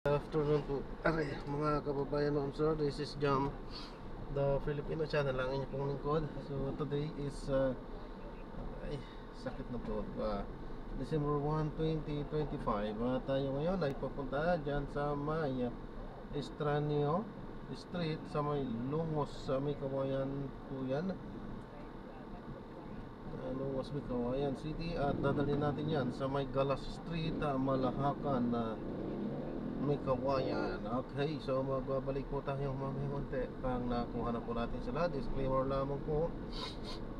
Afternoon po, mga kababayan noon sir, this is Jam, the Filipino channel lang inyong pong lingkod. So today is ay, sakit na po, December 1, 2025. Tayo ngayon ay papunta dyan sa may Estranio Street, sa may Lungos, sa may Kawayan po yan. Lungos, may Kawayan City. At dadalhin natin yan sa may Galas Street, Malahacan, may Kawayan. Okay, so magbabalik po tayo mamaya konti pang nakuha na po natin sila. Disclaimer lamang po,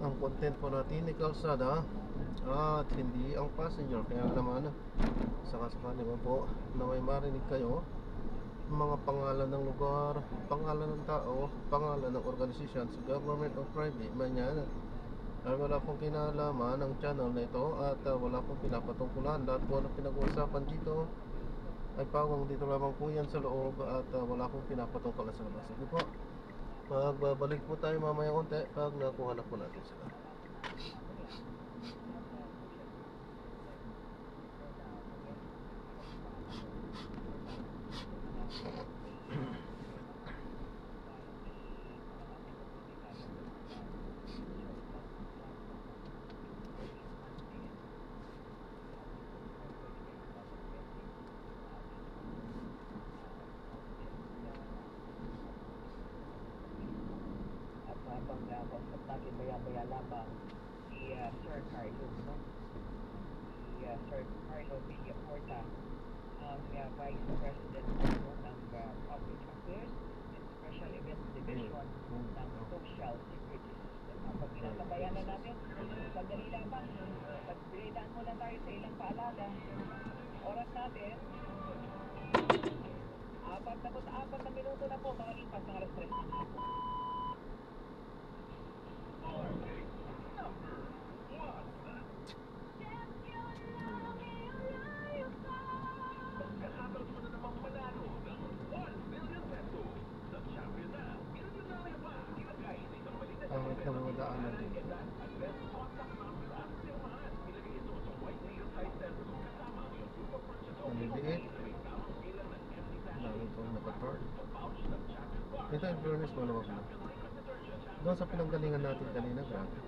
ang content po natin ni kalsada at hindi ang passenger. Kaya naman, sakasakali naman po na may marinig kayo mga pangalan ng lugar, pangalan ng tao, pangalan ng organisasyon, sa government o private man yan, ay wala pong kinalaman ang channel na ito at wala pong pinapatungkulan. Lahat po na pinag-uusapan dito ay pawang dito lamang po yan sa loob at wala akong pinapatungkalan sa labas. Sige po, magbabalik po tayo mamaya konti pag nakuha na po natin sila. Habang kausap natin baya-baya lamang si Sir Carlo, no? Si Sir Carlo Villaporta, ang Vice President ng Public Affairs and Special Events Division ng Social Security System. Pag pinatabayan na natin, sandali lamang, pagbiridaan muna tayo sa ilang paalala. Oras natin, 4 na minuto na po, makalipas ng alas 3 ng hapon. Pangit na mga daanan dito. Maliliit. Dami itong nakaturn. Ito yung fairness, maluwag na. Doon sa pinanggalingan natin kanina, grabe.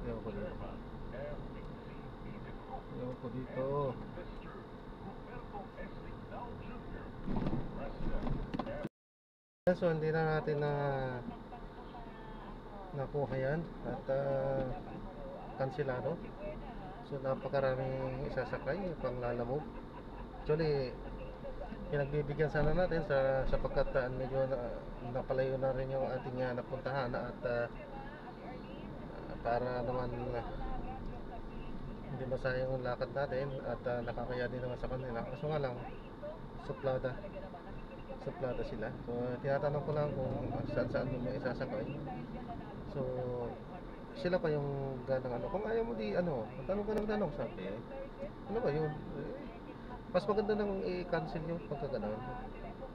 Ewan ko dito. Ewan ko dito. So hindi na natin na nakuha yan at kansilado. So napakaraming isasakay pang lalamog. Actually pinagbibigyan sana natin sapagkat medyo napalayo na rin yung ating napuntahan at para naman hindi masayang yung lakad natin at nakakaya din naman sa kanila. Kaso nga lang suplada sila. So tinatanong ko lang kung saan mo isasakay. So sila pa yung ganang ano. Kung ayaw mo di ano, tanong ka ng tanong, sabi ano ba yun? Mas maganda nang i-cancel yung pagka gano'n.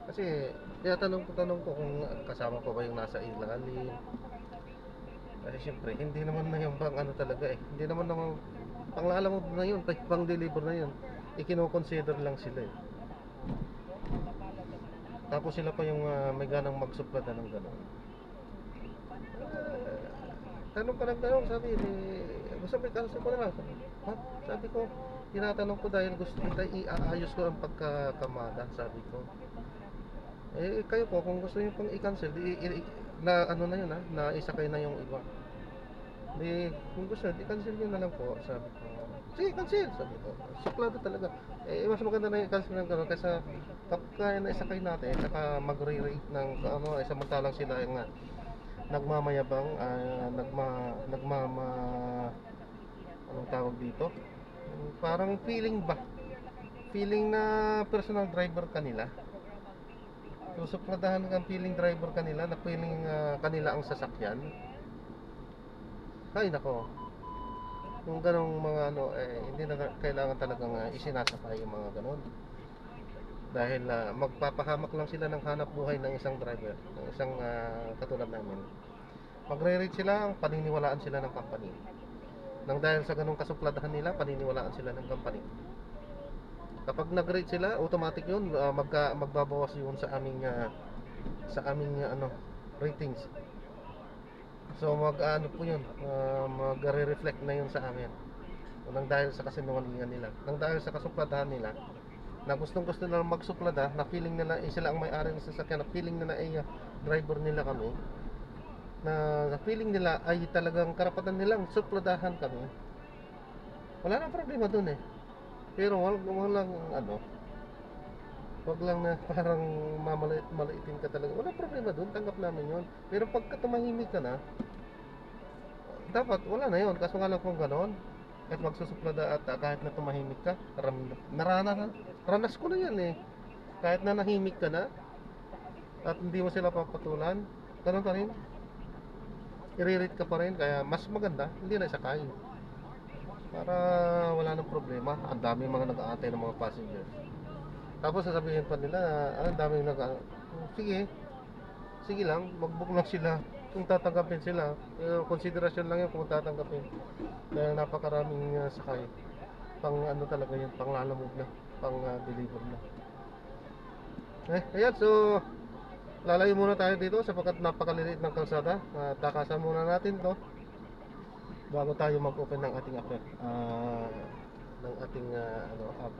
Kasi tinatanong ko kung kasama pa ba yung nasa ilalim. Kasi syempre hindi naman na yung pang ano talaga hindi naman panglalamog na yun, pang deliver na yun, ikino-consider lang sila tapos sila pa yung may ganang magsuplada ng gano'n. Tanong ka ng tanong, sabi gusto may cancel ko na lang. Sabi ko, tinatanong ko dahil gusto kita iaayos ko ang pagkakamada, sabi ko. Kayo po, kung gusto nyo pang i-cancel, na ano na yun ha, na isakay na yung iba. Di, kung gusto, di cancel nyo na lang po, sabi ko. Sige, cancel, sabi ko. Suplado talaga. Mas maganda na i-cancel ng gano'n kaysa kaya na isakay natin, saka magre-rate ng ano, samantalang sila yung nagmamayabang, anong tawag dito? Parang feeling ba? Feeling na personal driver kanila. So, supladahan kang feeling driver kanila, na feeling kanila ang sasakyan. Ay, nako. Yung ganong mga ano, hindi na kailangan talagang isinasakay yung mga ganon. Dahil magpapahamak lang sila ng hanap buhay ng isang driver, ng isang katulad namin. Magre-rate sila, paniniwalaan sila ng company. Nang dahil sa ganong kasupladahan nila, paniniwalaan sila ng company. Kapag nag-rate sila, automatic yun, magbabawas yun sa aming ratings. So mag-ano po yun, magre-reflect na yun sa amin. Nang dahil sa kasinungalingan nila, nang dahil sa kasupladahan nila, na gustong-gusto nila magsuplada, na feeling nila sila ang may-ari ng sasakyan, na feeling nila ay driver nila kami, na feeling nila ay talagang karapatan nilang supladahan kami. Wala nang problema dun eh. Pero walang ano, wag lang na parang maliitin ka talaga. Wala problema dun, tanggap namin yun. Pero pagka tumahimik ka na, dapat wala na yun. Kaso nga lang kung ganon, kahit magsusuplada at kahit na tumahimik ka, ranas ko na yan eh. Kahit na nahimik ka na at hindi mo sila papatulan, ganon pa rin, i-rate ka pa rin. Kaya mas maganda hindi na isakay, para wala nang problema. Ang dami mga nag-aantay ng mga passengers, tapos sasabihin pa nila, ang daming sige, sige lang, mag-book lang sila kung tatanggapin sila. Konsiderasyon lang yun kung tatanggapin, dahil napakaraming sakay. Pang ano talaga yun, pang lalamove na, pang deliver na. Ayan, so lalayo muna tayo dito sapagkat napakaliliit ng kalsada. Takasan muna natin to bago tayo mag-open ng ating app, ng ating app.